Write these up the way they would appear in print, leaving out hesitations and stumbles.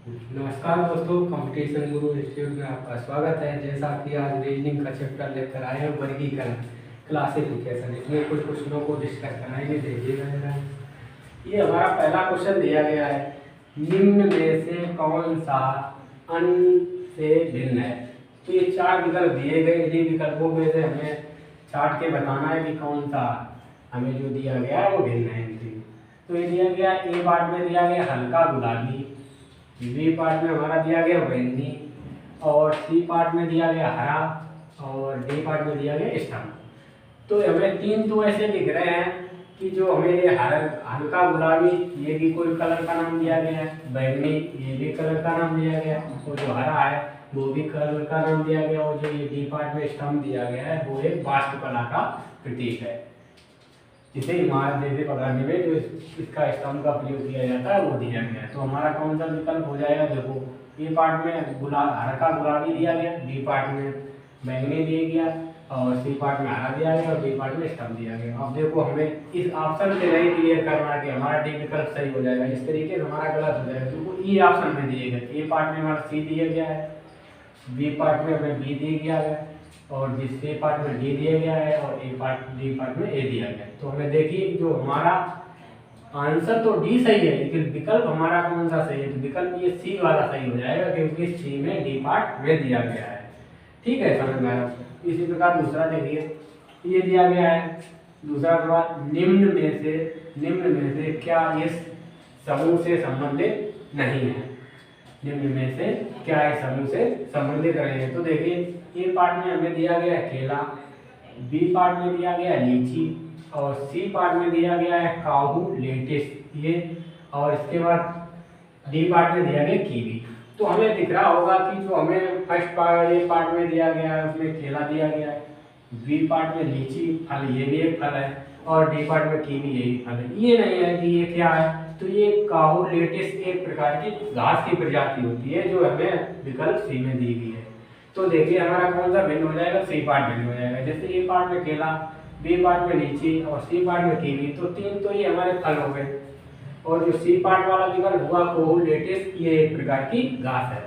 नमस्कार दोस्तों, कंपटीशन गुरु इंस्टीट्यूट में आपका स्वागत है। जैसा कि आज रीजनिंग का चैप्टर लेकर आए हैं, वर्गीकरण क्लासिफिकेशन, इसमें कुछ क्वेश्चनों को डिस्कस कराएंगे। देखिएगा जरा, ये हमारा पहला क्वेश्चन दिया गया है, निम्न में से कौन सा अन्य से भिन्न है। तो ये चार विकल्प दिए गए, इन्हीं विकल्पों में से हमें छांट के बताना है कि कौन सा हमें जो दिया गया है वो भिन्न है इनसे। तो ये दिया गया ए पार्ट में दिया गया हल्का गुलाबी, बी पार्ट में हमारा दिया गया बैंगनी, और सी पार्ट में दिया गया हरा, और डी पार्ट में दिया गया स्टम्प। तो हमें तीन तो ऐसे दिख रहे हैं कि जो हमें ये हल्का गुलाबी, ये भी कोई कलर का नाम दिया गया है, बैंगनी ये भी कलर का नाम दिया गया है, और जो हरा है वो भी कलर का नाम दिया गया, और जो ये डी पार्ट में स्टम्प दिया गया है वो एक वास्तुकला का प्रतीक है, जिसे इमारत जैसे पकड़ने में जो इसका स्तंभ का प्रयोग किया जाता है वो दिया गया है। तो हमारा कौन सा विकल्प हो जाएगा? देखो, ए पार्ट में हल्का गुलाबी दिया गया, बी पार्ट में बैंगनी दिया गया, और सी पार्ट में हरा दिया गया, और डी पार्ट में स्तंभ दिया गया। अब देखो, हमें इस ऑप्शन से नहीं क्लियर करना कि हमारा डी विकल्प सही हो जाएगा, इस तरीके से हमारा गलत हो जाएगा। देखो, ई ऑप्शन में दिए गए, ए पार्ट में हमारा सी दिया गया है, बी पार्ट में हमें बी दिया गया है, और जिससे पार्ट में डी दिया गया है, और डी पार्ट में ए दिया गया है। तो हमें देखिए जो हमारा आंसर तो डी सही है, लेकिन विकल्प हमारा कौन सा सही है? तो विकल्प ये सी वाला सही हो जाएगा, क्योंकि सी में डी पार्ट में दिया गया है। ठीक है, समझ में आया? इसी प्रकार दूसरा देखिए, ये दिया गया है दूसरा सवाल, निम्न में से क्या इस समूह से संबंधित नहीं है? निम्न में से क्या इस समूह से संबंधित नहीं है? तो देखिए, ए पार्ट में हमें दिया गया है केला, बी पार्ट में दिया गया है लीची, और सी पार्ट में दिया गया है काहू लेटिस ये, और इसके बाद डी पार्ट में दिया गया कीवी। तो हमें दिख रहा होगा कि जो हमें फर्स्ट पार्ट ए पार्ट में दिया गया है उसमें केला दिया गया है, बी पार्ट में लीची फल ये भी एक फल है, और डी पार्ट में कीवी ये भी फल है। ये नहीं है कि ये क्या है, तो ये काहू लेटिस एक प्रकार की घास की प्रजाति होती है जो हमें विकल्प सी में दी गई है। तो देखिए हमारा कौन सा भिन्न हो जाएगा? सी पार्ट भिन्न हो जाएगा। जैसे ए पार्ट में केला, बी पार्ट में लीची, और सी पार्ट में कीवी, तो तीन तो ये हमारे फल हो गए, और जो सी पार्ट वाला विकल्प हुआ कोहू लेटिस, ये एक प्रकार की घास है।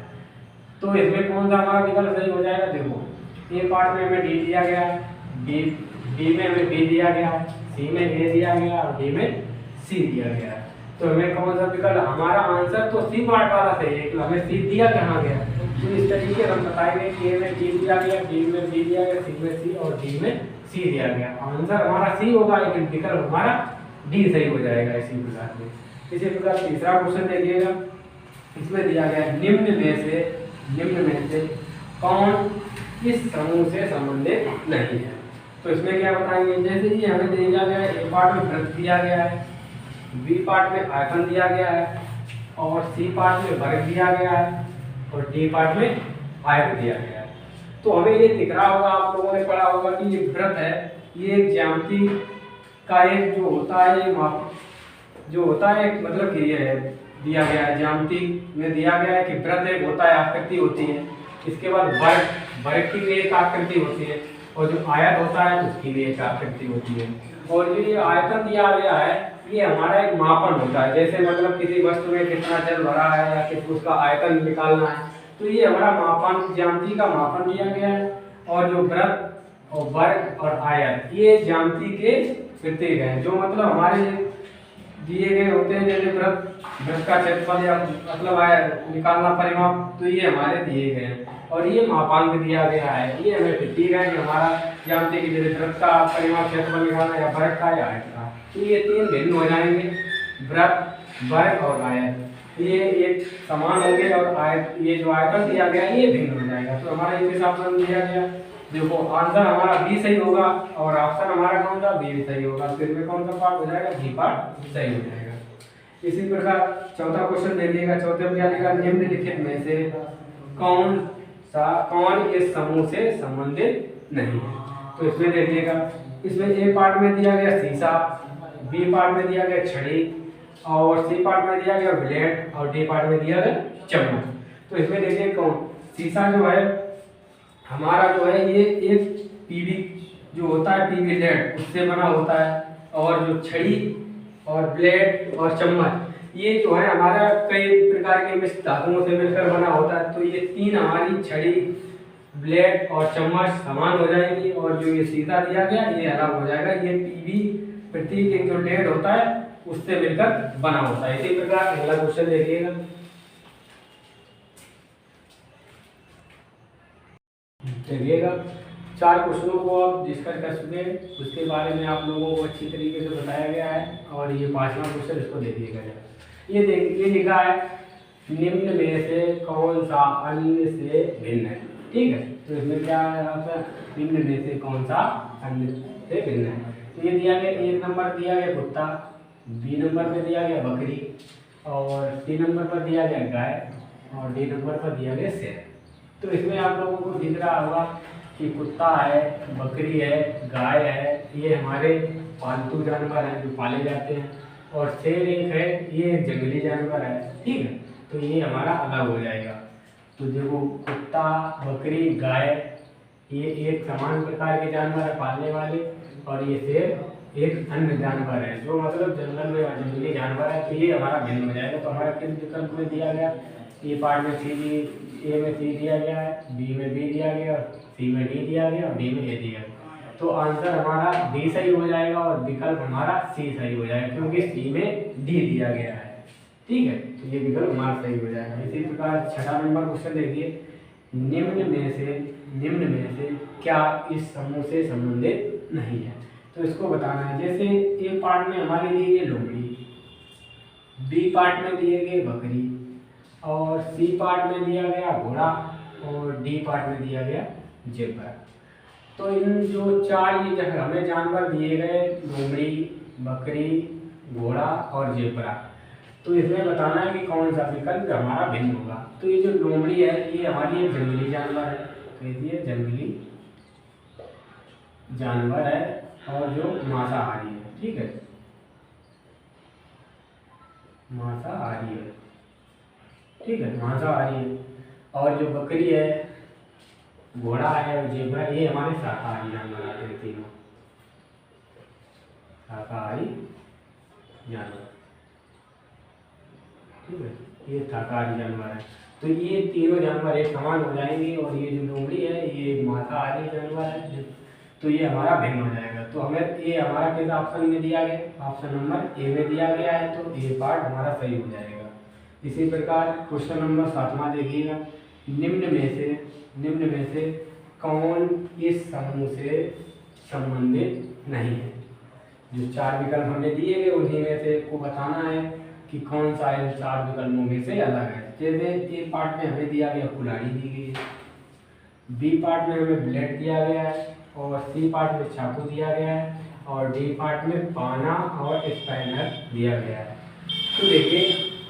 तो इसमें कौन सा हमारा विकल्प सही हो जाएगा? देखो, ए पार्ट में हमें डी दिया गया, बी में हमें बी दिया गया, सी में ए दिया गया, और डी में सी दिया गया। तो हमें कौन सा विकल्प? हमारा आंसर तो सी पार्ट वाला सही है, हमें सी दिया कहाँ गया? तो इस तरीके से हम बताएंगे कि ए में डी दिया गया, बी में बी दिया गया, सी में सी, और डी में सी दिया गया। आंसर हमारा सी होगा, लेकिन विकल्प हमारा डी सही हो जाएगा। इसी प्रकार से इसी प्रकार तीसरा क्वेश्चन देखिएगा, इसमें दिया गया निम्न में से कौन इस समूह से संबंधित नहीं है? तो इसमें क्या बताएंगे? जैसे ये हमें दिया गया है, ए पार्ट में वृत्त दिया गया है, बी पार्ट में आयतन दिया गया है, और सी पार्ट में वर्ग दिया गया है, और डी पार्ट में आयत दिया गया है। तो हमें ये दिख रहा होगा, आप लोगों ने पढ़ा होगा कि ये वृत्त है, ये एक ज्यामिति का एक जो होता है, ये माप जो होता है, मतलब कि ये है दिया गया है, ज्यामिति में दिया गया है कि वृत्त एक होता है, आकृति होती है। इसके बाद वर्ग की भी एक आकृति होती है, और जो आयत होता है उसकी भी एक आकृति होती है। और जो ये आयतन दिया गया है, ये हमारा एक मापन होता है। जैसे मतलब किसी वस्तु में कितना जल भरा है, या किसी उसका आयतन निकालना है, तो ये हमारा मापन, ज्यामिति का मापन दिया गया है। और जो वृत्त और वर्ग और आयत, ये ज्यामिति के प्रतीक हैं, जो मतलब हमारे दिए गए होते हैं। जैसे वृत्त का क्षेत्रफल या मतलब निकालना परिमाप, तो ये हमारे दिए गए हैं। और ये मापांक दिया गया है, ये हमें प्रतीक है कि हमारा ज्यामिति की जैसे वृत्त का परिमाप क्षेत्रफल निकालना, या वर्ग का या आयत का। तो ये तीन भिन्न हो जाएंगे, वृत्त, वर्ग और आयत, ये एक समान होंगे, और आयत, ये जो आयतन दिया गया है ये भिन्न हो जाएगा। तो हमारा ये ऑप्शन दिया गया, देखो आंसर हमारा बी सही होगा, और ऑप्शन हमारा कौन सा? बी सही होगा। फिर में कौन सा पार्ट हो जाएगा? डी पार्ट सही हो जाएगा। इसी प्रकार चौथा क्वेश्चन देखिएगा, चौथे में क्या लिखा? निम्नलिखित में से कौन इस समूह से संबंधित नहीं है? तो इसमें देखिएगा, इसमें ए पार्ट में दिया गया शीशा, बी पार्ट में दिया गया छड़ी, और सी पार्ट में दिया गया ब्लेड, और डी पार्ट में दिया गया चम्मच। तो इसमें देखिए कौन? शीशा जो है हमारा जो है ये एक पीवी जो होता है, पीवी लेड उससे बना होता है, और जो छड़ी और ब्लेड और चम्मच ये जो है हमारा कई प्रकार के मिश्र धातुओं से मिलकर बना होता है। तो ये तीन हमारी छड़ी, ब्लेड और चम्मच समान हो जाएंगी और जो ये सीधा दिया गया ये अलग हो जाएगा। ये पीवी प्रतीक एक जो लेड होता है उससे मिलकर बना होता है। इसी प्रकार अगला क्वेश्चन देखिएगा। देखिएगा 4 क्वेश्चनों को आप डिस्कस कर चुके हैं, उसके बारे में आप लोगों को अच्छी तरीके से बताया गया है। और ये 5वां क्वेश्चन, इसको देखिएगा। ये लिखा है निम्न में से कौन सा अन्य से भिन्न है। ठीक है, तो इसमें क्या है यहाँ पे, निम्न में से कौन सा अन्य से भिन्न है। तो ये दिया गया, 1 नंबर दिया गया कुत्ता, बी नंबर पे दिया गया बकरी, और सी नंबर पर दिया गया गाय, और डी नंबर पर दिया गया शेर। तो इसमें आप लोगों को दिख रहा होगा कि कुत्ता है, बकरी है, गाय है, ये हमारे पालतू जानवर हैं जो पाले जाते हैं, और शेर एक है, ये एक जंगली जानवर है। ठीक है, तो ये हमारा अलग हो जाएगा। तो देखो कुत्ता, बकरी, गाय ये एक समान प्रकार के जानवर है पालने वाले, और ये शेर एक अन्य जानवर है जो मतलब जंगल में जंगली जानवर है। तो ये हमारा भिन्न हो जाएगा। तो हमारा किस विकल्प में दिया गया, ए पार्ट में ए में सी दिया गया है, बी में बी दिया गया, सी में डी दिया गया, और डी में ए दिया गया। तो आंसर हमारा डी सही हो जाएगा और विकल्प हमारा सी सही हो जाएगा, क्योंकि सी में डी दिया गया है। ठीक है, तो ये विकल्प हमारा सही हो जाएगा। इसी प्रकार 6वां नंबर क्वेश्चन देखिए, निम्न में से क्या इस समूह से संबंधित नहीं है। तो इसको बताना है। जैसे ए पार्ट में हमारे दी गई लोमड़ी, बी पार्ट में दिए गए बकरी, और सी पार्ट में दिया गया घोड़ा, और डी पार्ट में दिया गया जेबर। तो इन जो 4 ये जगह हमें जानवर दिए गए, लोमड़ी, बकरी, घोड़ा और जेबरा, तो इसमें बताना है कि कौन सा विकल्प हमारा भिन्न होगा। तो ये जो लोमड़ी है ये हमारी एक जंगली जानवर है, तो ये जंगली जानवर है और जो मांसाहारी है। ठीक है, मांसाहारी है। ठीक है, मांसाहारी है। और जो बकरी है, घोड़ा है और जेबरा, ये हमारे शाकाहारी जानवर आते हैं, तीनों शाकाहारी जानवर। ठीक है, ये शाकाहारी जानवर है। तो ये तीनों जानवर एक समान हो जाएंगे, और ये जो लोमड़ी है ये मांसाहारी जानवर है, तो ये हमारा भिन्न हो जाएगा। तो हमें ये हमारा किस ऑप्शन में दिया गया, ऑप्शन नंबर ए में दिया गया है, तो ए पार्ट हमारा सही हो जाएगा। इसी प्रकार क्वेश्चन नंबर 7वां देखिएगा, निम्न में से कौन इस समूह से संबंधित नहीं है। जो 4 विकल्प हमें दिए गए उन्हीं में से को बताना है कि कौन सा इन 4 विकल्पों में से अलग है। जैसे ए पार्ट में हमें दिया गया कुल्हाड़ी दी गई है, बी पार्ट में हमें ब्लेड दिया गया है, और सी पार्ट में चाकू दिया गया है, और डी पार्ट में पाना और स्पैनर दिया गया है। तो देखिए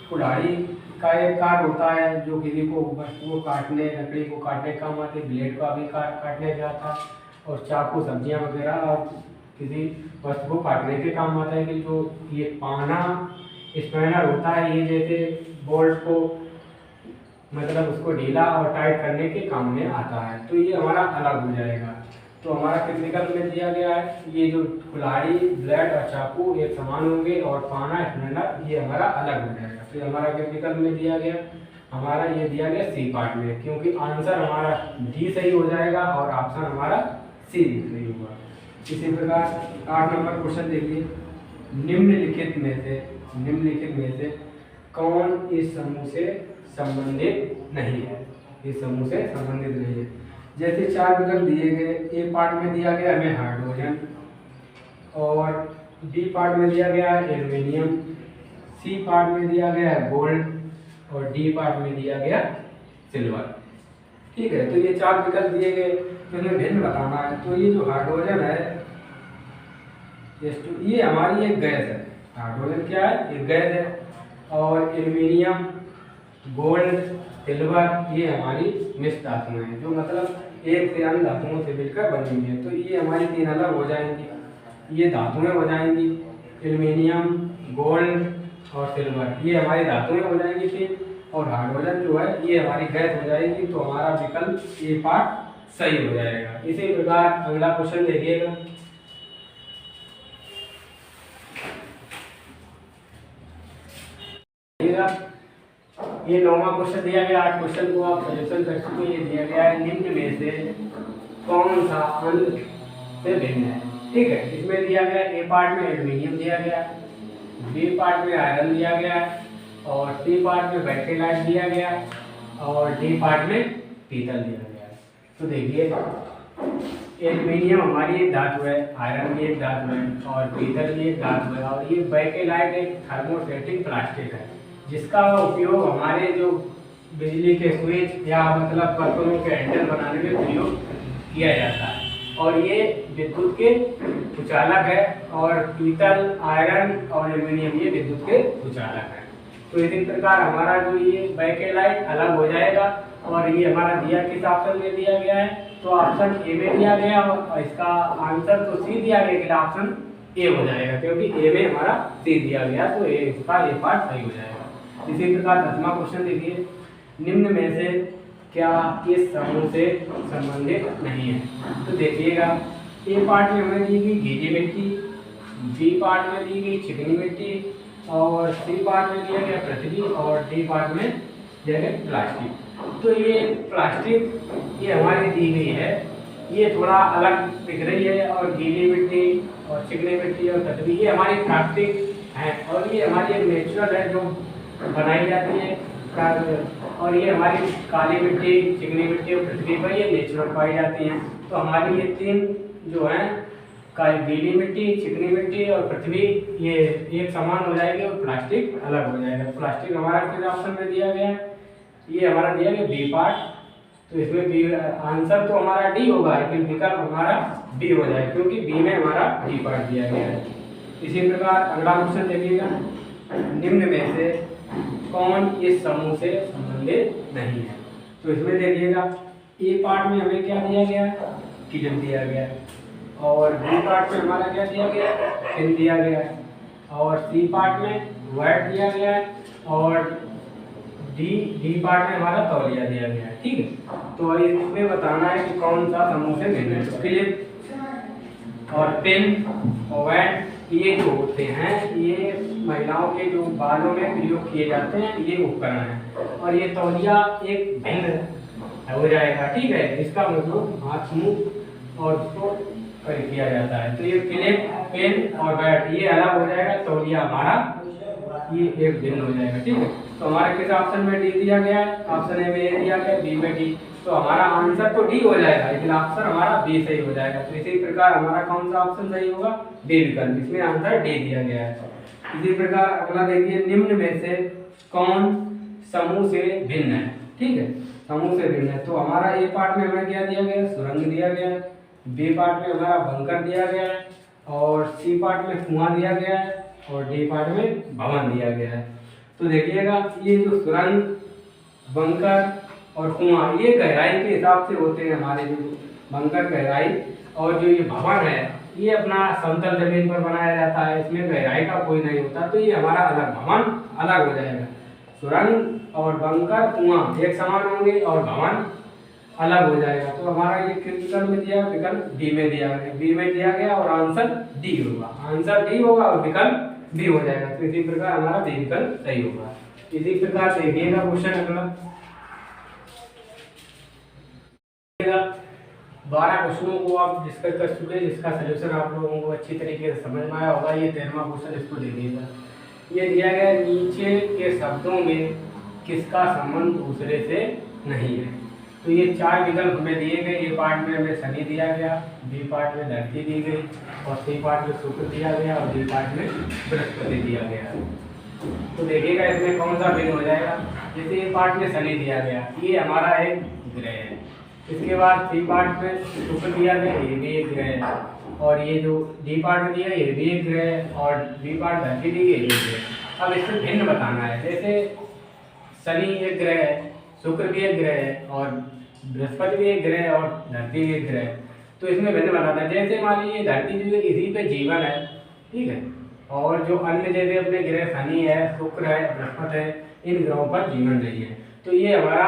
कुल्हाड़ी का एक कार्य होता है जो किसी को वस्तु को काटने, लकड़ी को काटने का काम आती है, ब्लेड का भी काटने जाता है, और चाकू सब्जियां वगैरह और किसी वस्तु को काटने के काम आता है। कि जो ये पाना स्पैनर होता है ये जैसे बोल्ट को मतलब उसको ढीला और टाइट करने के काम में आता है। तो ये हमारा अलग हो जाएगा। तो हमारा किस विकल्प में दिया गया है, ये जो कुल्हाड़ी, ब्लेड और चाकू ये समान होंगे, और पाना स्पैनर ये हमारा अलग हो जाएगा। तो हमारा किस विकल्प में दिया गया, हमारा ये दिया गया सी पार्ट में, क्योंकि आंसर हमारा डी सही हो जाएगा और ऑप्शन हमारा सी सही होगा। इसी प्रकार 8 नंबर क्वेश्चन देखिए, निम्नलिखित में से कौन इस समूह से संबंधित नहीं है। इस समूह से संबंधित नहीं है। जैसे 4 विकल्प दिए गए, ए पार्ट में दिया गया हमें हाइड्रोजन, और बी पार्ट में दिया गया है एल्युमिनियम, सी पार्ट में दिया गया है गोल्ड, और डी पार्ट में दिया गया सिल्वर। ठीक है, तो ये 4 विकल्प दिए गए, तो इन्हें भिन्न बताना है। तो ये जो हाइड्रोजन है ये हमारी एक गैस है। हाइड्रोजन क्या है, एक गैस है, और एल्युमिनियम, गोल्ड, सिल्वर ये हमारी मिश्र धातुएं हैं, जो मतलब एक से अन्य धातुओं से मिलकर बनी हुई है। तो ये हमारी 3 अलग हो जाएंगी, ये धातुएं हो जाएंगी, एल्युमिनियम, गोल्ड और सिल्वर ये हमारी धातुएं हो जाएंगी 3, और हाइड्रोजन जो है ये हमारी गैस हो जाएगी। तो हमारा विकल्प ए पार्ट सही हो जाएगा। इसी प्रकार अगला क्वेश्चन देखिएगा, देखिएगा, ये 9वां क्वेश्चन दिया गया। 8 क्वेश्चन को आप सोल्यूशन कर चुके। ये दिया गया है निम्न में से कौन सा अन्य से भिन्न है। ठीक है, इसमें दिया गया ए पार्ट में एल्यूमिनियम दिया गया, बी पार्ट में आयरन दिया गया, और सी पार्ट में बैक्टेलाइट दिया गया, और डी पार्ट में पीतल दिया गया। तो देखिए, एल्यूमिनियम हमारी एक धातु है, आयरन भी एक धातु है, और पीतल भी एक धातु है, और ये बैकेलाइट एक थर्मोस्टेटिक प्लास्टिक है जिसका उपयोग हमारे जो बिजली के स्विच या मतलब बर्तनों के हैंडल बनाने में प्रयोग किया जाता है, और ये विद्युत के कुचालक है, और पीतल, आयरन और एल्यूमिनियम ये विद्युत के कुचालक है। तो इसी प्रकार हमारा जो ये बैकेलाइट अलग हो जाएगा, और ये हमारा दिया किस ऑप्शन में दिया गया है, तो ऑप्शन ए में दिया गया, और इसका आंसर तो सी दिया गया, लेकिन ऑप्शन ए हो जाएगा क्योंकि ए में हमारा सी दिया गया, तो ए इसका ए पार्ट सही हो जाएगा। इसी प्रकार 10वां क्वेश्चन देखिए, निम्न में से क्या इस समूह से संबंधित नहीं है। तो देखिएगा, ए पार्ट में हमें दी गई गीली मिट्टी, बी पार्ट में दी गई चिकनी मिट्टी, और सी पार्ट में दिया गया पृथ्वी, और डी पार्ट में दिया गया प्लास्टिक। तो ये प्लास्टिक ये हमारी दी गई है, ये थोड़ा अलग दिख रही है, और गीली मिट्टी और चिकनी मिट्टी और पृथ्वी ये हमारी प्राकृतिक है, और ये हमारी एक नेचुरल है जो बनाई जाती है, और ये हमारी काली मिट्टी, चिकनी मिट्टी और पृथ्वी पर ये नेचुरल पाई जाती हैं। तो हमारी ये तीन जो हैं, गीली मिट्टी, चिकनी मिट्टी और पृथ्वी, ये एक समान हो जाएगी, और प्लास्टिक अलग हो जाएगा। प्लास्टिक हमारा किस ऑप्शन में दिया गया है, ये हमारा दिया गया बी पार्ट। तो इसमें बी आंसर तो हमारा डी होगा, लेकिन विकल्प हमारा बी हो जाएगा क्योंकि बी में हमारा डी पार्ट दिया गया है। इसी प्रकार अगला क्वेश्चन देखिएगा, निम्न में से कौन इस समूह से संबंधित नहीं है। तो इसमें देखिएगा, ए पार्ट में हमें क्या दिया गया, किजन दिया गया, और बी पार्ट में हमारा क्या दिया गया, टिन दिया गया, और सी पार्ट में वाइट दिया गया है, और डी पार्ट में हमारा तौलिया दिया गया है। ठीक है, तो इसमें बताना है कि कौन सा समूह से भिन्न है। तो क्लिप और पिन और वैट ये जो होते हैं, ये महिलाओं के जो बालों में प्रयोग किए जाते हैं, ये उपकरण है, और ये तौलिया एक भिन्न हो जाएगा। ठीक है, इसका मतलब हाथ, मुंह और उसको किया जाता है। तो ये क्लिप, पेन और बैट ये अलग हो जाएगा, तौलिया हमारा ये एक भिन्न हो जाएगा। ठीक है, तो हमारे किस ऑप्शन में डी दिया गया है, ऑप्शन ए में ए दिया गया, बी में डी, तो हमारा आंसर तो डी हो जाएगा, लेकिन ऑप्शन हमारा बी सही हो जाएगा। तो इसी प्रकार हमारा कौन सा ऑप्शन सही होगा, बी विकल्प, इसमें आंसर डी दिया गया है। इसी प्रकार अगला देखिए, निम्न में से कौन समूह से भिन्न है। ठीक है, समूह से भिन्न है, तो हमारा ए पार्ट में हमें क्या दिया गया, सुरंग दिया गया है, बी पार्ट में हमारा बंकर दिया गया है, और सी पार्ट में कुआं दिया गया है, और डी पार्ट में भवन दिया गया है। तो देखिएगा, ये जो सुरंग, बंकर और कुआं ये गहराई के हिसाब से होते हैं हमारे, जो बंकर गहराई, और जो ये भवन है ये अपना समतल जमीन पर बनाया जाता है, इसमें गहराई का कोई नहीं होता, तो ये हमारा अलग, भवन अलग हो जाएगा। सुरंग और बंकर, कुआं एक समान होंगे, और भवन अलग हो जाएगा। तो हमारा ये किस विकल्प में दिया, विकल्प डी में दिया गया, बी में दिया गया, और आंसर डी होगा, आंसर डी होगा और विकल्प बी हो जाएगा। तो इसी प्रकार हमारा बी विकल्प सही होगा। इसी प्रकार देखिएगा क्वेश्चन अगला, 12 क्वेश्चनों को आप डिस्कस कर चुके हैं, जिसका सलूशन आप लोगों को अच्छी तरीके से समझ में आया होगा। ये 13वां क्वेश्चन, इसको देखिएगा। ये दिया गया, नीचे के शब्दों में किसका संबंध दूसरे से नहीं है। तो ये 4 विकल्प हमें दिए गए, ए पार्ट में हमें शनि दिया गया, बी पार्ट में धरती दी गई, और सी पार्ट में शुक्र दिया गया, और डी पार्ट में बृहस्पति दिया गया। तो देखिएगा इसमें कौन सा भिन्न हो जाएगा। जैसे ए पार्ट में शनि दिया गया, ये हमारा एक ग्रह है। इसके बाद सी पार्ट में शुक्र दिया गया, ये भी एक ग्रह है, और ये जो डी पार्ट में दिया ये भी एक ग्रह है, और बी पार्ट धरती दी गई ये ग्रह। अब इसमें भिन्न बताना है, जैसे शनि एक ग्रह है, शुक्र भी एक ग्रह है, और बृहस्पति भी एक ग्रह है, और धरती भी एक ग्रह है। तो इसमें भिन्न बताना है, जैसे मान लीजिए धरती जो है इसी पे जीवन है, ठीक है, और जो अन्य जैसे अपने ग्रह शनि है, शुक्र है, बृहस्पति है, इन ग्रहों पर जीवन नहीं है। तो ये हमारा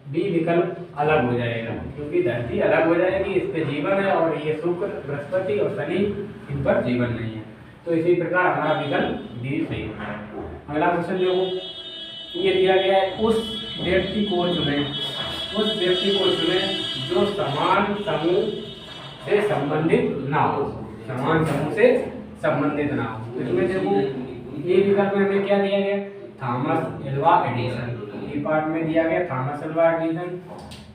बी विकल्प अलग हो जाएगा, क्योंकि धरती अलग हो जाएगी, इस पे जीवन है, और ये शुक्र, बृहस्पति और शनि इन पर जीवन नहीं है। तो इसी प्रकार हमारा विकल्प बी सही होगा। अगला क्वेश्चन जो ये दिया गया है उस व्यक्ति को चुने, उस व्यक्ति को चुने जो समान समूह से संबंधित ना हो, समान समूह से संबंधित ना हो। इसमें देखो ए विकल्प में हमें क्या दिया गया, Thomas Alva Edison. A part में दिया गया Thomas Alva Edison,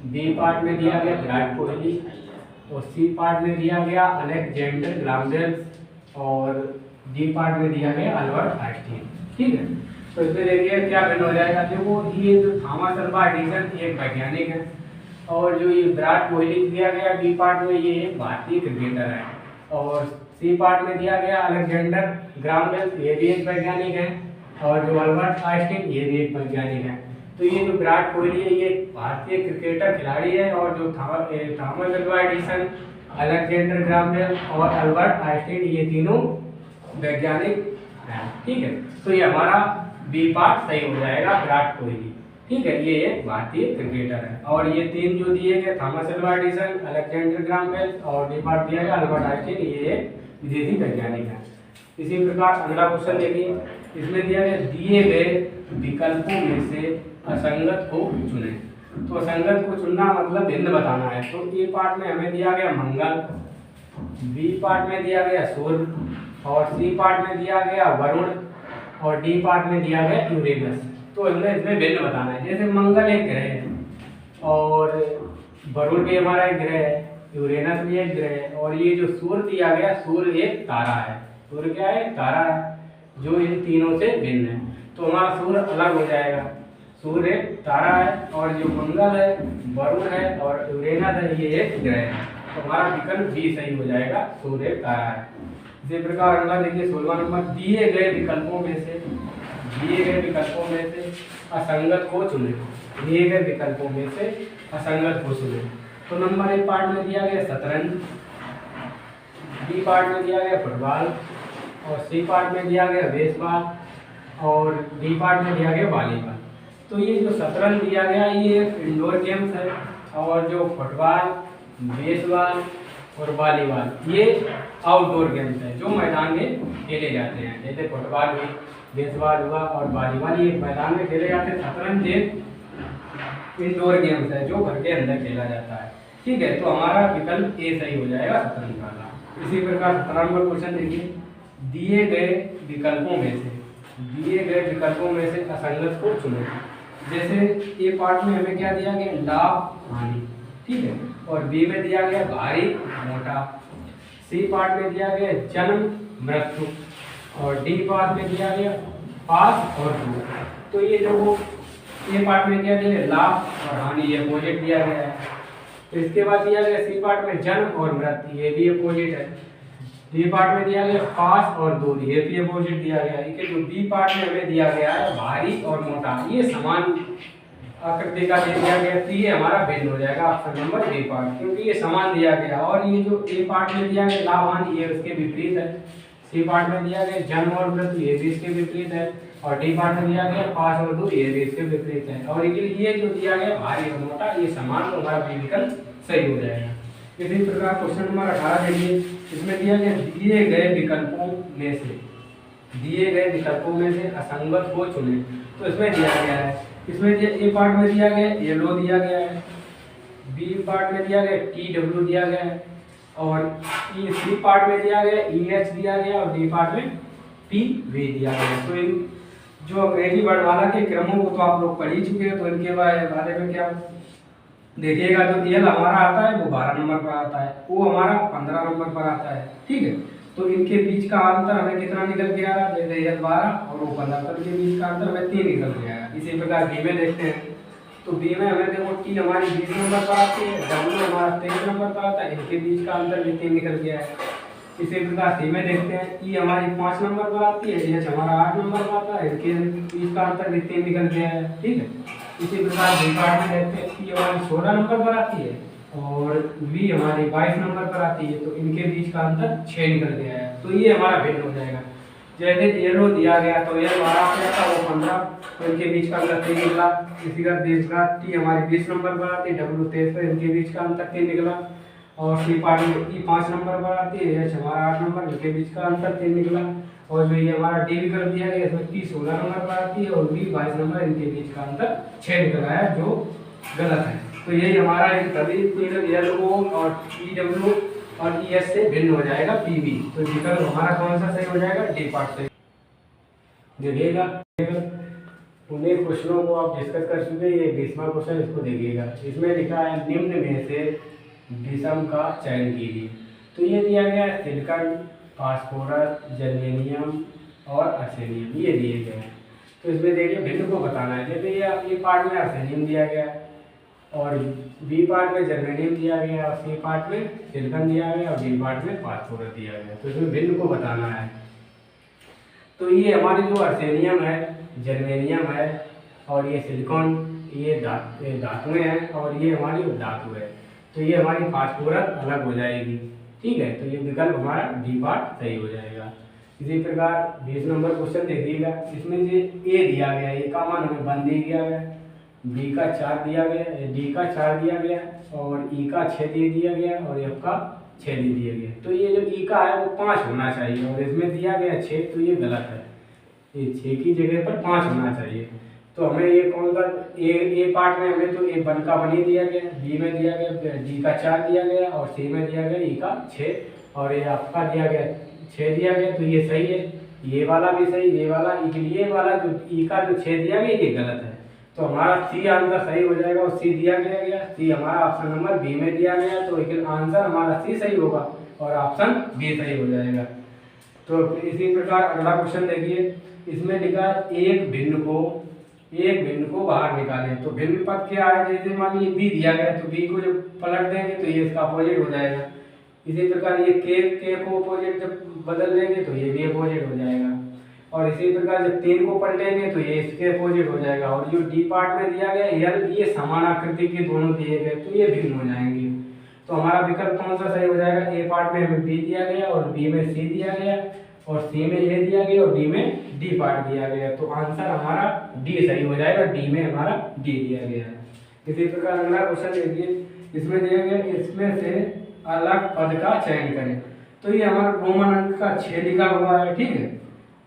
B part में दिया गया विराट कोहली, और सी पार्ट में दिया गया अलेक्जेंडर ग्राहम बेल, और डी पार्ट में दिया गया अल्बर्ट आइंस्टीन। ठीक है, तो इसमें देखिए क्या भिन्न हो जाएगा। देखो ये जो थॉमस एल्वा एडिसन एक वैज्ञानिक है, और जो ये विराट कोहली दिया गया डी पार्ट में ये एक भारतीय क्रिकेटर है, और सी पार्ट में दिया गया अलेक्जेंडर ग्राहम बेल ये भी एक वैज्ञानिक है, और जो अल्बर्ट आइंस्टीन ये भी एक वैज्ञानिक है। तो ये जो विराट कोहली है ये भारतीय क्रिकेटर खिलाड़ी है, और जो Thomas Alva Edison, Alexander Graham Bell और अल्बर्ट आइंस्टीन ये तीनों वैज्ञानिक हैं। ठीक है, तो ये हमारा बी पार्ट सही हो जाएगा, विराट कोहली। ठीक है, ये एक भारतीय क्रिकेटर है, और ये तीन जो दिए गए Thomas Alva Edison, Alexander Graham Bell और डी पार्ट दिया गया अल्बर्ट आइंस्टीन ये एक विदेशी वैज्ञानिक है। इसी प्रकार अगला क्वेश्चन देखिए, इसमें दिया गया दिए गए विकल्पों में से असंगत को चुने। तो असंगत को चुनना मतलब भिन्न बताना है। तो ए पार्ट में हमें दिया गया मंगल, बी पार्ट में दिया गया सूर्य, और सी पार्ट में दिया गया वरुण, और डी पार्ट में दिया गया यूरेनस। तो इसमें भिन्न बताना है। जैसे मंगल एक ग्रह है, और वरुण भी हमारा एक ग्रह है, यूरेनस भी एक ग्रह है, और ये जो सूर्य दिया गया सूर्य एक तारा है। सूर्य क्या है, तारा है जो इन तीनों से भिन्न है। तो हमारा सूर्य अलग हो जाएगा, सूर्य एक तारा है, और जो मंगल है, वरुण है और यूरेनस है ये एक ग्रह है। तो हमारा विकल्प बी सही हो जाएगा, सूर्य एक तारा है। इसी प्रकार अगला देखिए 16वां नंबर, दिए गए विकल्पों में से असंगत को चुने। दिए गए विकल्पों में से असंगत को चुने। तो नंबर ए पार्ट में दिया गया शतरंज, बी पार्ट में दिया गया फुटबॉल, और सी पार्ट में दिया गया बेसबॉल, और डी पार्ट में दिया गया वॉलीबॉल। तो ये जो शतरंज दिया गया ये एक इंडोर गेम्स है, और जो फुटबॉल, बेसबॉल और वॉलीबॉल ये आउटडोर गेम्स है जो मैदान में खेले जाते हैं। जैसे फुटबॉल हुई, बेसबॉल हुआ और वॉलीबॉल ये मैदान में खेले जाते हैं। शतरंज एक इंडोर गेम्स है जो घर के अंदर खेला जाता है। ठीक है, तो हमारा विकल्प ए सही हो जाएगा, शतरंज वाला। इसी प्रकार 17 नंबर क्वेश्चन देखिए, दिए गए विकल्पों में से असंगत को चुने। जैसे ए पार्ट में हमें क्या दिया गया, लाभ हानि। ठीक है, और बी में दिया गया भारी मोटा, सी पार्ट में दिया गया जन्म मृत्यु, और डी पार्ट में दिया गया पास और दूर। तो ये जो ए पार्ट में क्या दिया गया, लाभ और हानि, ये अपोजिट दिया गया है। तो इसके बाद दिया गया सी पार्ट में जन्म और मृत्यु, ये भी अपोजिट है। डी पार्ट में दिया गया पास और दूर, ये भी अपोजिट दिया गया है। जो बी पार्ट में हमें दिया गया है भारी और मोटा, ये समान आकृति का दिया गया। तो ये हमारा भिन्न हो जाएगा, ऑप्शन नंबर ए पार्ट, क्योंकि ये समान दिया गया। और ये जो ए पार्ट में दिया गया लाभ हानि ये उसके विपरीत है। सी पार्ट में दिया गया जन्म और मृत्यु, ये भी इसके विपरीत है। और डी पार्ट में दिया गया पास और दूर, ये भी इसके विपरीत है। और ये जो दिया गया भारी और मोटा ये समान, तो हमारा बी विकल्प सही हो जाएगा। इसी प्रकार क्वेश्चन नंबर 18 देखिए, इसमें दिया गया दिए गए विकल्पों में से असंगत को चुने। तो इसमें दिया गया है, इसमें ए पार्ट में दिया गया येलो दिया गया है, बी पार्ट में दिया गया TW दिया गया है, और सी पार्ट में दिया गया EH दिया गया, और डी पार्ट में PV दिया गया। तो इन जो अंग्रेजी वर्णमाला के क्रमों को तो आप लोग पढ़ ही चुके हैं, तो इनके बारे में क्या देखिएगा। जो एल हमारा आता है वो 12 नंबर पर आता है, वो हमारा 15 नंबर पर आता है। ठीक है, तो इनके बीच का अंतर हमें कितना निकल के आ रहा है, जैसे एल 12 और वो 15 के बीच का अंतर हमें 3 निकल के आया। इसी प्रकार बी में देखते हैं, तो बी में हमें देखो टी हमारी 20 नंबर पर आती है, डब्ल्यू हमारा 23 नंबर पर आता है, इनके बीच का अंतर भी 3 निकल के आया। इसी प्रकार सी में देखते हैं, ई हमारी 5 नंबर पर आती है, एच हमारा 8 नंबर पर आता है, इनके बीच का अंतर भी 3 निकल के आया। ठीक है, इसी प्रकार बी पार्ट में देखते हैं, पी हमारी 16 नंबर पर आती है, और वी हमारी 22 नंबर पर आती है, तो इनके बीच का अंतर 6 निकल के आया। तो ये हमारा भिन्न हो जाएगा। जैसे येलो दिया गया तो ये 12 पे आता, वो 15, तो इनके बीच का अंतर 3 निकला। इसी का दूसरा टी हमारी 20 नंबर पर आती है, डब्ल्यू 23 पर, इनके बीच का अंतर 3 निकला। और सी पार्ट में ई 5 नंबर पर आती है, एच हमारा 8 नंबर, इनके बीच का अंतर 3 निकला। और जो ये हमारा डी विकल्प दिया गया इसमें पी 16 नंबर पर आती है और बी 22 नंबर, इनके बीच का अंतर 6 निकल आया जो गलत है। तो यही हमारा तभी एल ओ और ई डब्ल्यू और ई एस से भिन्न हो जाएगा पी बी। तो विकल्प हमारा कौन सा सही हो जाएगा, डी पार्ट सही देखिएगा। उन्हें प्रश्नों को आप डिस्कस कर चुके, ये 20वां क्वेश्चन इसको देखिएगा। इसमें लिखा है निम्न में से विषम का चयन कीजिए। तो ये दिया गया है सिलिकॉन, फास्फोरस, जर्मेनियम और अर्सेनियम, ये दिए गए हैं। तो इसमें देखिए भिन्न को बताना है। जैसे ये पार्ट में अर्सेनियम दिया गया है और बी पार्ट में जर्मेनियम दिया गया और सी पार्ट में सिलिकॉन दिया गया और डी पार्ट में फास्फोरस दिया गया। तो इसमें भिन्न को बताना है। तो ये हमारी जो अर्सेनियम है, जर्मेनियम है और ये सिलिकॉन, ये धातुएं हैं और ये हमारी धातु है। तो ये हमारी फास्फोरस अलग हो जाएगी, ठीक है। तो ये विकल्प हमारा डी पार्ट सही हो जाएगा। इसी प्रकार 20 नंबर क्वेश्चन देखिएगा। इसमें जो ए दिया गया, ए का मान हमें 1 दे दिया गया, बी का 4 दिया गया, डी का 4 दिया गया और ई का 6 दे दिया गया और एफ का 6 दे दिया गया। तो ये जो ई का है वो 5 होना चाहिए और इसमें दिया गया 6, तो ये गलत है। ये 6 की जगह पर 5 होना चाहिए। तो हमें ये कौन सा ए पार्ट में हमें तो ए 1 का 1 ही दिया गया, बी में दिया गया, डी का 4 दिया गया और सी में दिया गया ई का 6 और ये आपका दिया गया 6 दिया गया। तो ये सही है, ये वाला भी सही, ये वाला, ये वाला जो ई का जो 6 दिया गया ये गलत है। तो हमारा सी आंसर सही हो जाएगा और सी दिया गया, सी हमारा ऑप्शन नंबर बी में दिया गया। तो लेकिन आंसर हमारा सी सही होगा और ऑप्शन बी सही हो जाएगा। तो इसी प्रकार अगला क्वेश्चन देखिए। इसमें लिखा है एक भिन्न को बाहर निकालें। तो भिन्न पद क्या है, जैसे मान लीजिए बी दिया गया तो बी को जब पलट देंगे तो ये इसका अपोजिट हो जाएगा। इसी प्रकार ये के को अपोजिट जब बदल देंगे तो ये भी अपोजिट हो जाएगा और इसी प्रकार जब 3 को पलटेंगे तो ये इसके अपोजिट हो जाएगा। और जो डी पार्ट में दिया गया एल, ये समान आकृति के दोनों दिए गए तो ये भिन्न हो जाएंगे। तो हमारा विकल्प कौन सा सही हो जाएगा, ए पार्ट में हमें बी दिया गया और बी में सी दिया गया और सी में ए दिया गया और डी में डी पार्ट दिया गया। तो आंसर हमारा डी सही हो जाएगा, डी में हमारा डी दिया गया है। इसी प्रकार अगला क्वेश्चन देखिए। इसमें दिया गया इसमें से अलग पद का चयन करें। तो ये हमारा रोमन अंक का 6 लिखा हुआ है, ठीक है।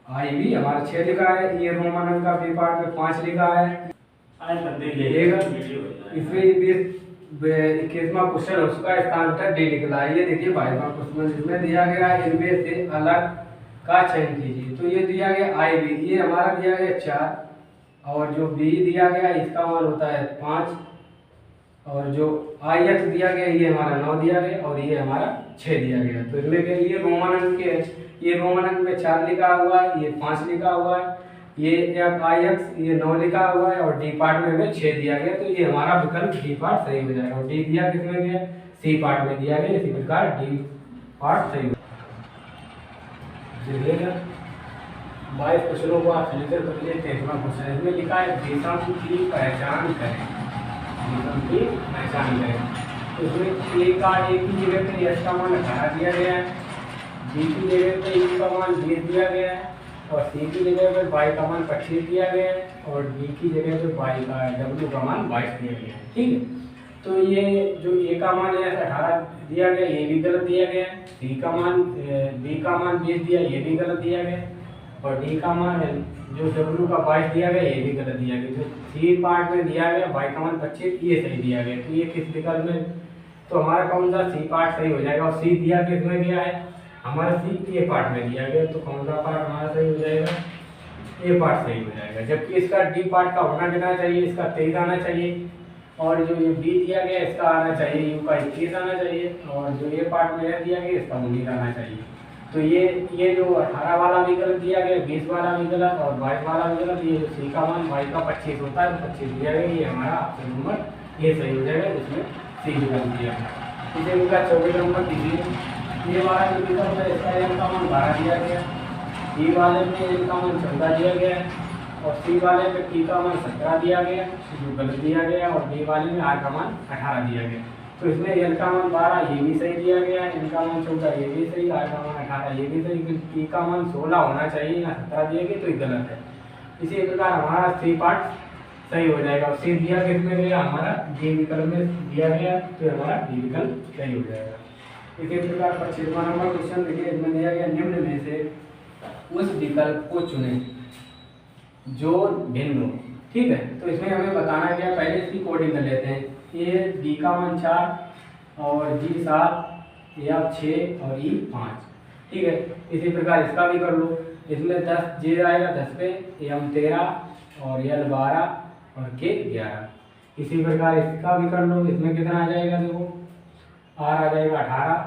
आई भी हमारा 6 लिखा है, ये रोमन अंक का बी पार्ट में 5 लिखा है। इसमें 21वां क्वेश्चन है, उसका इसका आंसर डी निकला है। ये देखिए 22वां क्वेश्चन जिसमें दिया गया है इनमें से अलग का चयन कीजिए। तो ये दिया गया आई बी, ये हमारा दिया गया 4 और जो बी दिया गया इसका मान होता है 5 और जो आई एक्स दिया गया ये हमारा 9 दिया गया और ये हमारा 6 दिया गया। तो इसमें के लिए रोमन अंक के, ये रोमन अंक में 4 लिखा हुआ है, ये 5 लिखा हुआ है, ये एफ आई एक्स ये 9 लिखा हुआ है और डी पार्ट में हमें 6 दिया गया। तो ये हमारा विकल्प डी पार्ट सही हो जाएगा। और डी दिया किसमें गया, सी पार्ट में दिया गया। इसी प्रकार डी पार्ट सही हो जाएगा। 22 क्वेश्चनों को आप फिल्टर कर लीजिए। 23वां क्वेश्चन इसमें लिखा है विषम की पहचान करें। विषम की पहचान करें। इसमें ए का ए की जगह पे एस का मान 18 दिया गया है, बी की जगह पे ई का मान 20 दिया गया है और सी की जगह पे वाई का मान 25 दिया गया है और डी की जगह पे वाई का डब्ल्यू का मान 22 दिया गया है, ठीक है। तो ये जो ए का मान है 18 दिया गया, ये भी गलत दिया गया। सी का मान बी का मान 20 दिया, ये भी गलत दिया गया और डी का मान जो डब्ल्यू का 22 दिया गया ये भी गलत दिया गया। जो सी पार्ट में दिया गया वाई का मान 25 ये सही दिया गया। तो ये किस विकल्प में, तो हमारा कौन सा सी पार्ट सही हो जाएगा। और सी दिया किस में गया है, हमारा सी ए पार्ट में दिया गया। तो कौन सा पार्ट हमारा सही हो जाएगा, ए पार्ट सही हो जाएगा। जबकि इसका डी पार्ट का होना कितना चाहिए, इसका 23 आना चाहिए और जो ये बी दिया गया इसका आना चाहिए यू का 21 आना चाहिए और जो ए पार्ट में दिया गया इसका 19 आना चाहिए। तो ये जो 18 वाला भी गलत दिया गया, 20 वाला भी गलत और 22 वाला भी गलत। ये जो सी का मान वाई का 25 होता है 25 दिया गया, ये हमारा ऑप्शन नंबर ये सही हो जाएगा, जिसमें सी विकल्प दिया गया। इसे इनका 24 नंबर दीजिए। ये वाला जो विकल्प है इसका एम का मान 12 दिया गया, ई वाले में एम का मान 14 दिया गया और सी वाले में टी का मान 17 दिया गया जो गलत दिया गया और डी वाले में आर का मान 18 दिया गया। तो इसमें एल का मान 12 ये भी सही दिया गया, एन का मान 14 ये भी सही, आर का मान 18 ये भी सही, टी का मान 16 होना चाहिए या 17 दिया गया तो ये गलत है। इसी प्रकार हमारा सी पार्ट सही हो जाएगा। और सी दिया किसमें गया, हमारा डी विकल्प में दिया गया तो हमारा डी विकल्प सही हो जाएगा। इसी प्रकार 25वां नंबर क्वेश्चन देखिए। इसमें दिया गया निम्न में से उस विकल्प को चुनें जो भिन्न हो। ठीक है, तो इसमें हमें बताना क्या, पहले इसकी कोडिंग कर लेते हैं। ए डी का मान 4 और जी 7, ए 6 और ई 5। ठीक है, इसी प्रकार इसका भी कर लो। इसमें 10 जे आएगा 10 पे, एम 13 और एल 12 और के 11। इसी प्रकार इसका भी कर लो। इसमें कितना आ जाएगा, देखो आर आ जाएगा 18,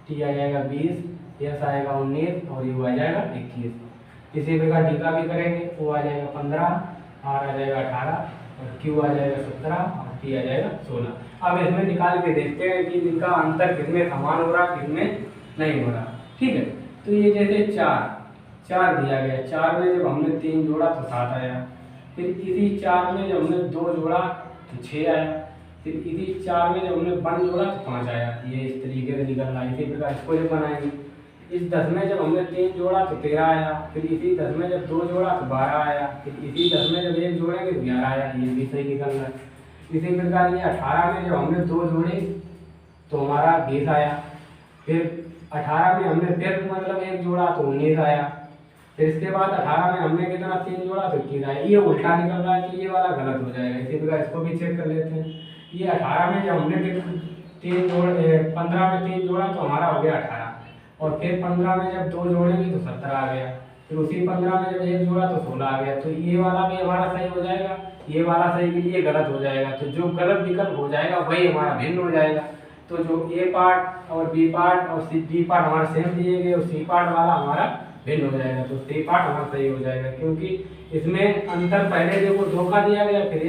टी आ जाएगा 20, एस आएगा 19 और यू आ जाएगा 21। इसी प्रकार डी का भी करेंगे, ओ आ जाएगा 15, आर आ जाएगा 18 और क्यू आ जाएगा 17 और टी आ जाएगा 16। अब इसमें निकाल के देखते हैं कि इनका अंतर कितने समान हो रहा, कितने नहीं हो रहा। ठीक है, तो ये जैसे 4 दिया गया, 4 में जब हमने 3 जोड़ा तो 7 आया, फिर इसी 4 में जब हमने 2 जोड़ा तो 6 आया, फिर इसी 4 में जब हमने 1 जोड़ा तो 5 आया। ये इस तरीके से निकल रहा है। इसी प्रकार इसको जब बनाएंगे, इस 10 में जब हमने 3 जोड़ा तो 13 आया, फिर इसी 10 में जब 2 जोड़ा तो 12 आया, फिर इसी 10 में जब 1 जोड़ेंगे तो 11 आया। ये भी सही निकल रहा है। इसी प्रकार ये 18 में जब हमने 2 जोड़े तो हमारा 20 आया, फिर 18 में हमने फिर मतलब 1 जोड़ा तो 19 आया, फिर इसके बाद 18 में हमने कितना 3 जोड़ा तो 21 आया। ये उल्टा निकल रहा है, तो ये वाला गलत हो जाएगा। इसी प्रकार इसको भी चेक कर लेते हैं। ये 18 में जब हमने 15 में 3 जोड़ा तो हमारा हो गया 18, और फिर 15 में जब 2 जोड़ेंगे तो 17 आ गया, फिर उसी 15 में जब 1 जोड़ा तो 16 आ गया। तो ये वाला भी हमारा सही हो जाएगा, ये वाला सही के लिए गलत हो जाएगा। तो जो गलत विकल्प हो जाएगा वही हमारा भिन्न हो जाएगा। तो जो ए पार्ट और बी पार्ट और डी पार्ट हमारे सेम दिए गए और सी पार्ट वाला हमारा भिन्न हो जाएगा। तो सी पार्ट हमारा सही हो जाएगा, क्योंकि इसमें अंतर पहले देखो 2 का दिया गया, फिर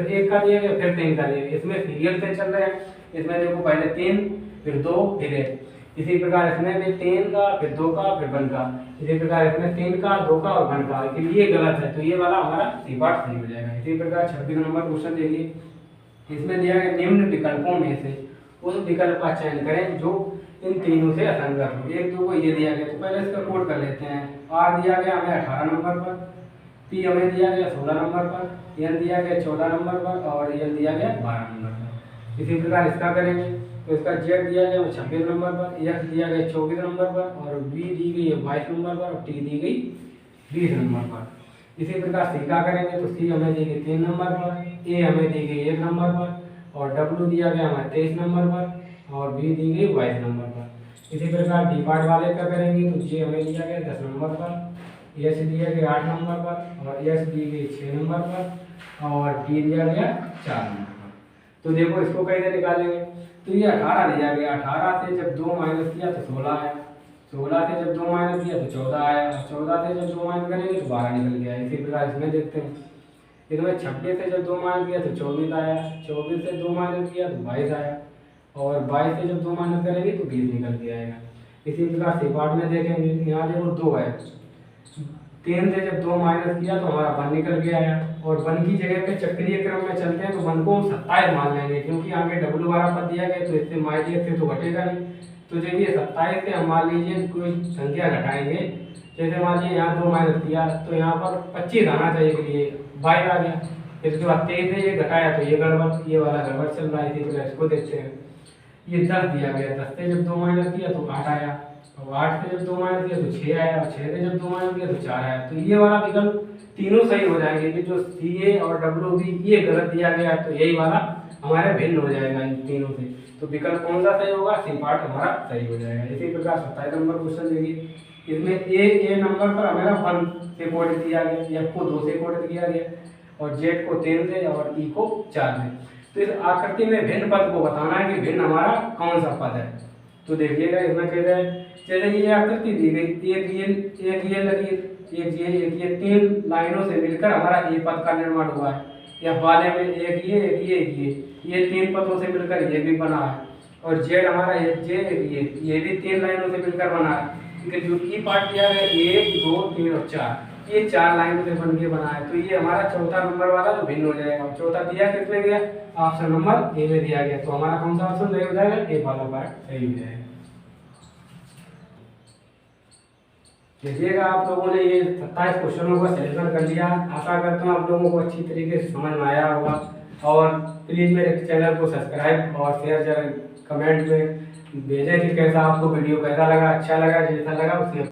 1 का दिया गया, फिर 3 का दिया गया। इसमें सीरियल से चल रहे हैं। इसमें देखो पहले 3 फिर 2 फिर 1। इसी प्रकार इसमें भी 3 का फिर 2 का फिर 1 का। इसी प्रकार इसमें 3 का 2 का और 1 का, ये गलत है। तो ये वाला हमारा सी पार्ट सही हो जाएगा। इसी प्रकार 26 नंबर क्वेश्चन देखिए। इसमें दिया गया निम्न विकल्पों में से उस विकल्प का चयन करें जो इन तीनों से असंगत हो। 1 2 को ये दिया गया, तो पहले इसका कोड कर लेते हैं। आर दिया गया हमें 18 नंबर पर, पी हमें दिया गया 16 नंबर पर, एन दिया गया 14 नंबर पर और एल दिया गया 12 नंबर पर। इसी प्रकार इसका करेंगे, तो इसका जेड दिया गया 26 नंबर पर, एक्स दिया गया 24 नंबर पर और बी दी गई 22 नंबर पर और टी दी गई 20 नंबर पर। इसी प्रकार सी का करेंगे, तो सी हमें दी गई 3 नंबर पर, ए हमें दी गई 1 नंबर पर और डब्ल्यू दिया गया हमें 23 नंबर पर और बी दी गई 22 नंबर पर। इसी प्रकार डी पार्ट वाले का करेंगे, तो जे हमें दिया गया 10 नंबर पर, एच दिया गया 8 नंबर पर और एस दी गई 6 नंबर पर और डी दिया गया 4 नंबर पर। तो देखो इसको कैसे निकालेंगे, तो ये 18 दिया गया, 18 से जब 2 माइनस किया तो 16 आया, 16 से जब 2 माइनस किया तो 14 आया, 14 से जब 2 माइनस करेंगे तो 12 निकल गया। इसी प्रकार इसमें देखते हैं, इसमें 26 से जब 2 माइनस किया तो 24 आया, 24 से 2 माइनस किया तो 22 आया और 22 से जब 2 माइनस करेंगे तो 20 निकल के आएगा। इसी प्रकार सी पार्ट में देखेंगे, यहाँ देखो 2 है, 3 से जब 2 माइनस किया तो हमारा 1 निकल के आया और 1 की जगह पे चक्रीय क्रम में चलते हैं तो 1 को हम 27 मान लेंगे, क्योंकि आगे डब्ल्यू वाला पद दिया गया तो इससे माइनस से तो घटेगा नहीं। तो जब ये 27 से हम मान लीजिए कोई संख्या घटाएंगे, जैसे मान लीजिए यहाँ 2 माइनस किया तो यहाँ पर 25 आना चाहिए, के लिए 22 आ गया। फिर उसके बाद 23 से ये घटाया तो ये गड़बड़, ये वाला गड़बड़ चल रहा है। इसी प्रकार इसको देखते हैं, ये 10 दिया गया, 10 से जब 2 माइनस किया तो 8 आया और 8 से जब 2 माइनस किया तो 6 आया और 6 से जब 2 माइनस किया तो 4 आया। तो ये वाला विकल्प तीनों सही हो जाएंगे, कि जो सी ए और डब्ल्यू बी ये गलत दिया गया है, तो यही वाला हमारे भिन्न हो जाएगा इन तीनों से। तो विकल्प कौन सा सही होगा, सी पार्ट हमारा सही हो जाएगा। इसी प्रकार 27 नंबर क्वेश्चन देखिए। इसमें ए नंबर पर हमारा 1 से कोड दिया गया, एफ को 2 से कोड किया गया और जेड को 3 से और ई को 4 से। तो इस आकृति में भिन्न पद को बताना है कि भिन्न हमारा कौन सा पद है। तो देखिएगा इसमें कहते हैं, जैसे ये आकृति दी गई, एक ये लगी, एक ये 3 लाइनों से मिलकर हमारा ए पद का निर्माण हुआ है। या वाले में एक ये 3 पदों से मिलकर ये भी बना है और जेड हमारा ये भी 3 लाइनों से मिलकर बना है। जो ई पार्ट दिया गया 1 2 3 और 4, ये 4 लाइनों से बन के बना है। तो ये हमारा चौथा नंबर वाला जो भिन्न हो जाएगा। चौथा दिया किसमें गया, ऑप्शन नंबर ए में दिया गया। तो हमारा कौन सा ऑप्शन सही हो जाएगा, ए वाला पार्ट सही हो जाएगा। देखिएगा आप लोगों ने ये 27 क्वेश्चनों का सॉल्यूशन कर लिया। आशा करता हूँ आप लोगों को अच्छी तरीके से समझ में आया होगा। और प्लीज़ मेरे चैनल को सब्सक्राइब और शेयर कमेंट में भेजें कि कैसा आपको वीडियो कैसा लगा, अच्छा लगा, जैसा लगा उसके